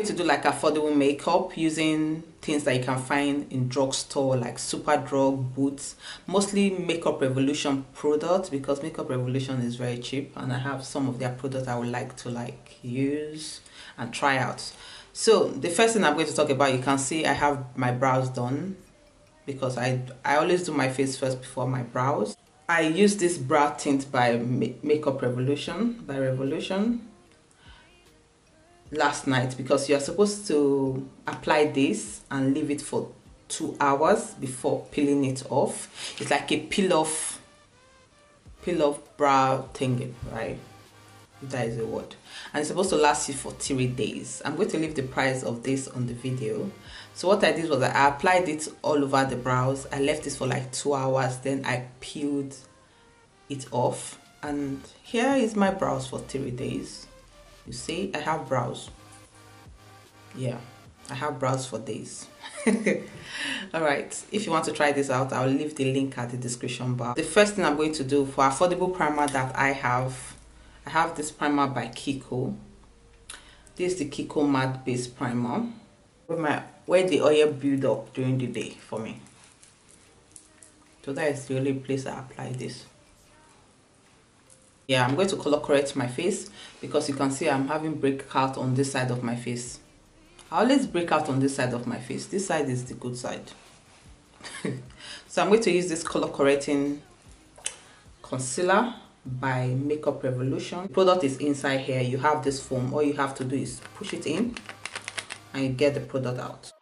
To do like affordable makeup using things that you can find in drugstore like Superdrug, Boots, mostly Makeup Revolution products, because Makeup Revolution is very cheap and I have some of their products I would like to use and try out. So the first thing I'm going to talk about, you can see I have my brows done, because I always do my face first before my brows. I use this brow tint by Makeup Revolution last night, because you're supposed to apply this and leave it for 2 hours before peeling it off. It's like a peel off brow thingy, right? That is a word. And it's supposed to last you for 3 days. I'm going to leave the price of this on the video. So what I did was I applied it all over the brows. I left this for like 2 hours, then I peeled it off, and here is my brows for 3 days. You see, I have brows. Yeah, I have brows for days. All right, if you want to try this out, I'll leave the link at the description bar. The first thing I'm going to do for affordable primer that I have this primer by Kiko. This is the Kiko matte base primer, where the oil build up during the day for me. So that is the only place I apply this. Yeah, I'm going to color correct my face, because you can see I'm having breakout on this side of my face. I always break out on this side of my face. This side is the good side. So I'm going to use this color correcting concealer by Makeup Revolution. The product is inside here. You have this foam. All you have to do is push it in and you get the product out.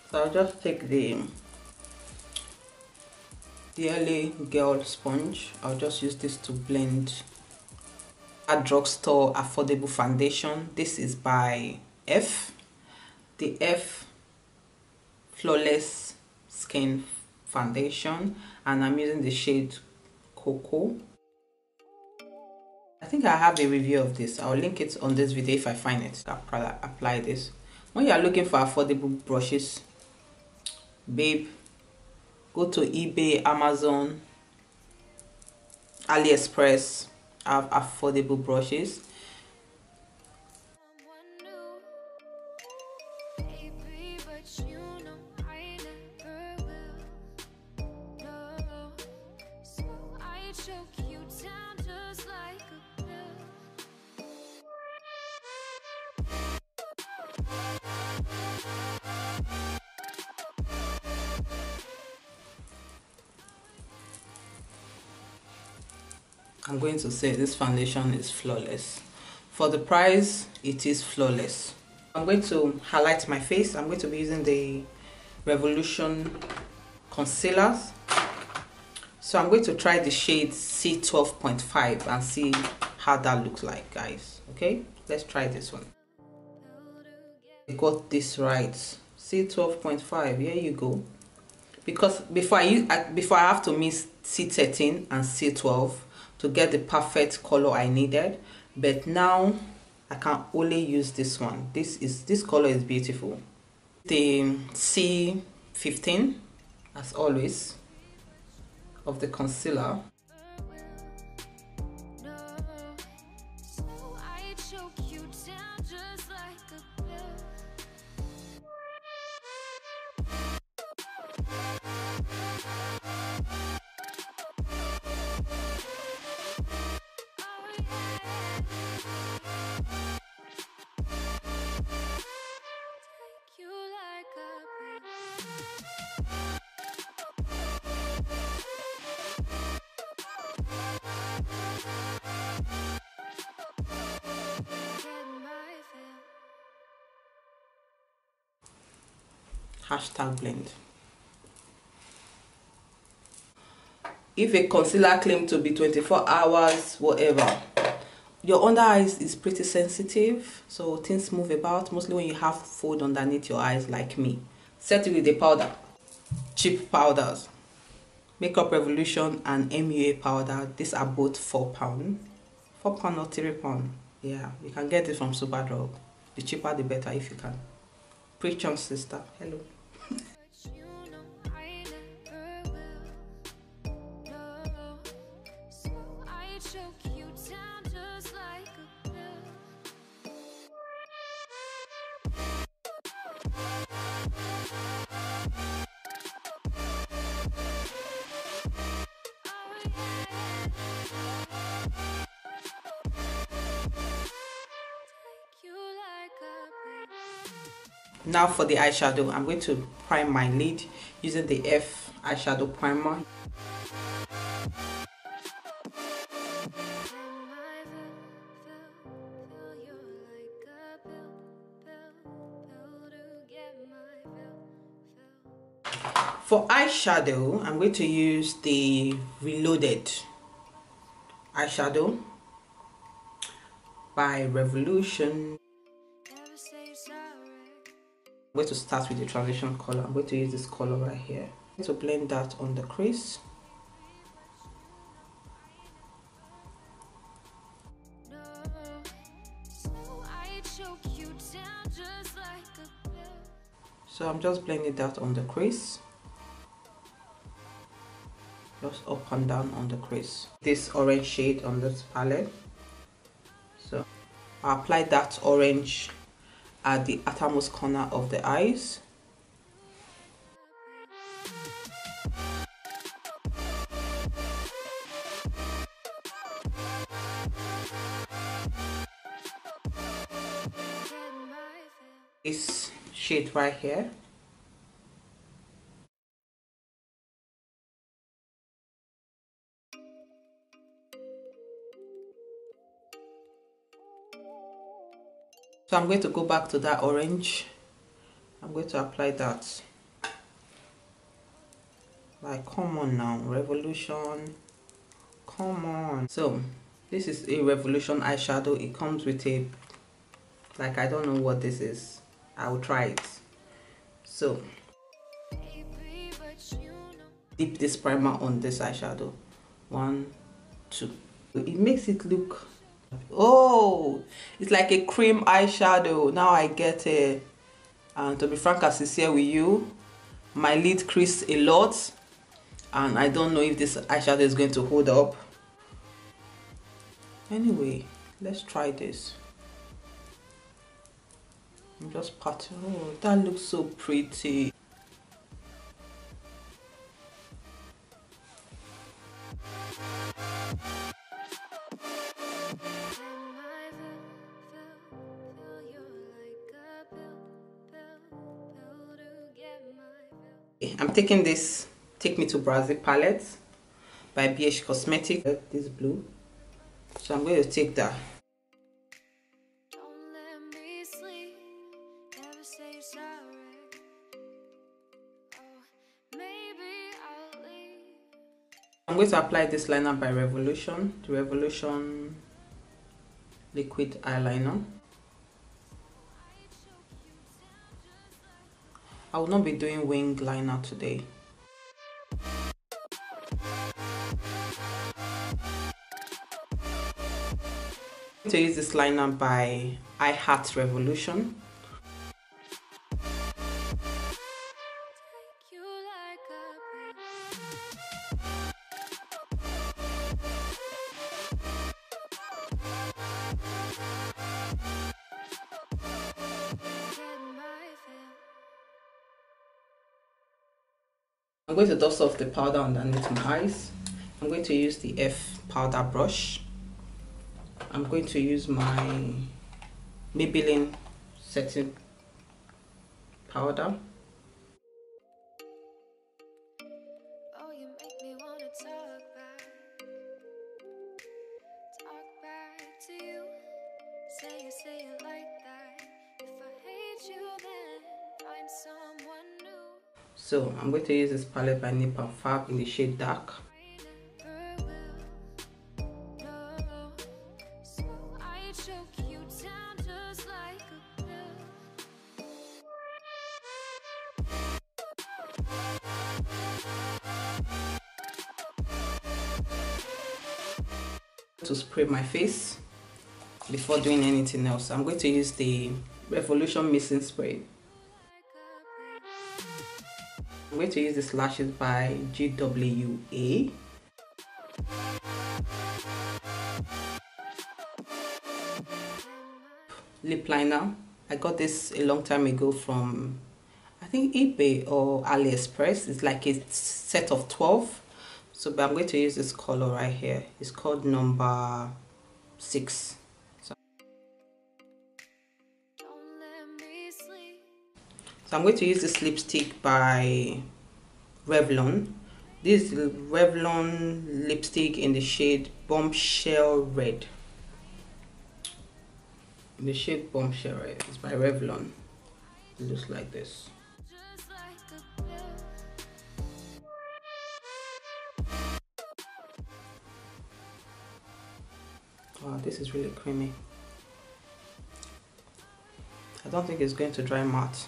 So I'll just take the JLO Girl sponge. I'll just use this to blend a Drugstore affordable foundation. This is by the F Flawless Skin Foundation, and I'm using the shade Cocoa. I think I have a review of this. I'll link it on this video if I find it. I'll apply this. When you are looking for affordable brushes, babe, go to eBay, Amazon, AliExpress. Have affordable brushes. I'm going to say this foundation is flawless. For the price, it is flawless. I'm going to highlight my face. I'm going to be using the Revolution concealers. So I'm going to try the shade C12.5 and see how that looks like, guys. Okay, let's try this one. I got this right. C12.5, here you go. Because before I have to mix C13 and C12 to get the perfect color I needed, but now I can only use this one. This color is beautiful. The C15, as always, of the concealer. Hashtag blend. If a concealer claims to be 24 hours, whatever, your under eyes is pretty sensitive, so things move about, mostly when you have fold underneath your eyes like me. Set it with a powder. Cheap powders. Makeup Revolution and MUA powder. These are both £4. £4 or £3. Yeah, you can get it from Superdrug. The cheaper the better if you can. Preach on, sister. Hello. Now for the eyeshadow, I'm going to prime my lid using the F eyeshadow primer. For eyeshadow, I'm going to use the Reloaded eyeshadow by Revolution. I'm going to start with the transition color. I'm going to use this color right here. I'm going to blend that on the crease. So I'm just blending that on the crease. Just up and down on the crease. This orange shade on this palette. So I apply that orange at the outermost corner of the eyes. This shade right here. So I'm going to go back to that orange. I'm going to apply that. Like, come on now, Revolution. Come on. So this is a Revolution eyeshadow. It comes with a, like, I don't know what this is. I will try it. So dip this primer on this eyeshadow. 1, 2. It makes it look, oh, it's like a cream eyeshadow. Now I get it. And to be frank and sincere with you, my lid creased a lot, and I don't know if this eyeshadow is going to hold up. Anyway, let's try this. I'm just patting. Oh, that looks so pretty. I'm taking this Take Me to Brazil palette by BH Cosmetics. This blue. So I'm going to take that. I'm going to apply this liner by Revolution, the Revolution liquid eyeliner. I will not be doing wing liner today. I'm going to use this liner by I Heart Revolution. I'm going to dust off the powder underneath my eyes. I'm going to use the F powder brush. I'm going to use my Maybelline setting powder. Oh, you make me want to talk back to you. Say it like that. If I hate you, then find someone new. So I'm going to use this palette by Nipper Fab in the shade Dark. To spray my face before doing anything else, I'm going to use the Revolution Missing Spray. I'm going to use this lashes by JLO. Lip liner. I got this a long time ago from, I think, eBay or AliExpress. It's like a set of 12. So but I'm going to use this color right here. It's called number 6. So So I'm going to use this lipstick by Revlon. This Revlon lipstick in the shade Bombshell Red. The shade Bombshell Red is by Revlon. It looks like this. Wow, this is really creamy. I don't think it's going to dry matte.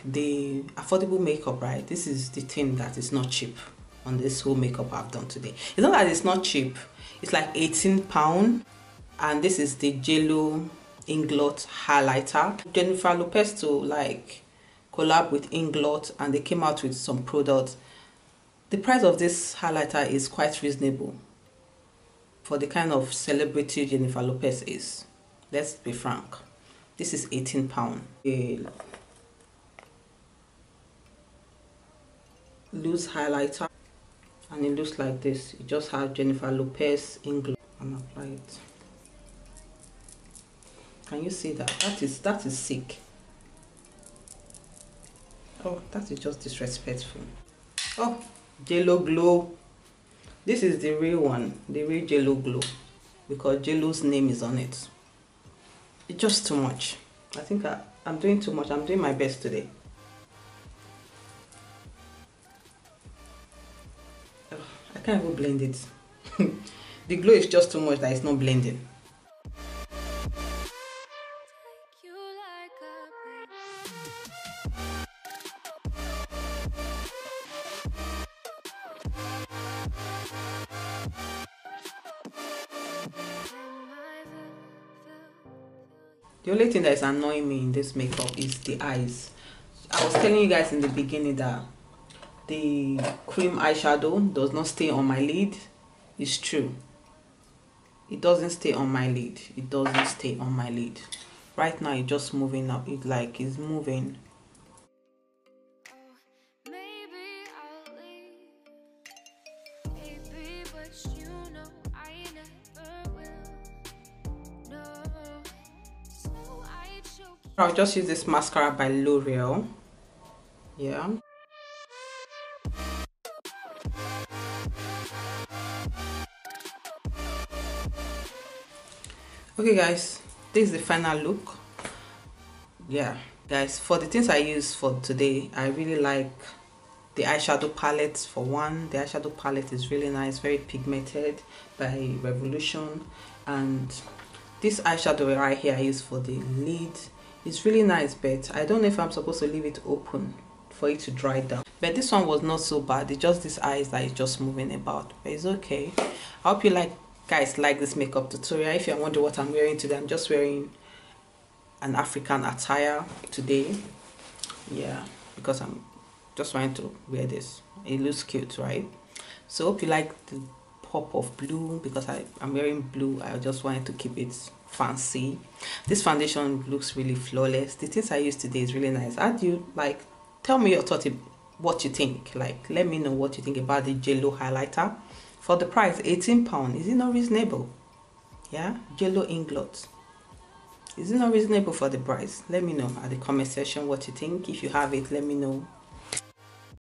The affordable makeup, right? This is the thing that is not cheap on this whole makeup I've done today. It's not that it's not cheap. It's like £18, and this is the JLO Inglot highlighter. Jennifer Lopez to like collab with Inglot, and they came out with some products. The price of this highlighter is quite reasonable for the kind of celebrity Jennifer Lopez is. Let's be frank. This is £18. A loose highlighter, and it looks like this. You just have Jennifer Lopez Inglot and apply it. Can you see that? That is sick. Oh, that is just disrespectful. Oh, JLO Glow. This is the real one, the real JLO Glow, because JLO's name is on it. It's just too much. I think I'm doing too much. I'm doing my best today. Oh, I can't even blend it. The glow is just too much that it's not blending. The only thing that is annoying me in this makeup is the eyes. I was telling you guys in the beginning that the cream eyeshadow does not stay on my lid. It's true. It doesn't stay on my lid. It doesn't stay on my lid. Right now it's just moving up. It's like it's moving. I'll just use this mascara by L'Oreal. Yeah. Okay guys, this is the final look. Yeah guys, for the things I use for today, I really like the eyeshadow palette. For one, the eyeshadow palette is really nice, very pigmented, by Revolution. And this eyeshadow right here I use for the lid. It's really nice, but I don't know if I'm supposed to leave it open for it to dry down. But this one was not so bad. It's just this eyes that is just moving about, but it's okay. I hope you guys like this makeup tutorial. If you're wondering what I'm wearing today, I'm just wearing an African attire today. Yeah, because I'm just trying to wear this. It looks cute, right? So hope you like the pop of blue, because I'm wearing blue. I just wanted to keep it fancy. This foundation looks really flawless. The things I used today is really nice. How do you like? Tell me your thoughts, what you think. Like, let me know what you think about the JLO highlighter. For the price, £18, is it not reasonable? Yeah, JLO Inglot. Is it not reasonable for the price? Let me know at the comment section what you think. If you have it, let me know.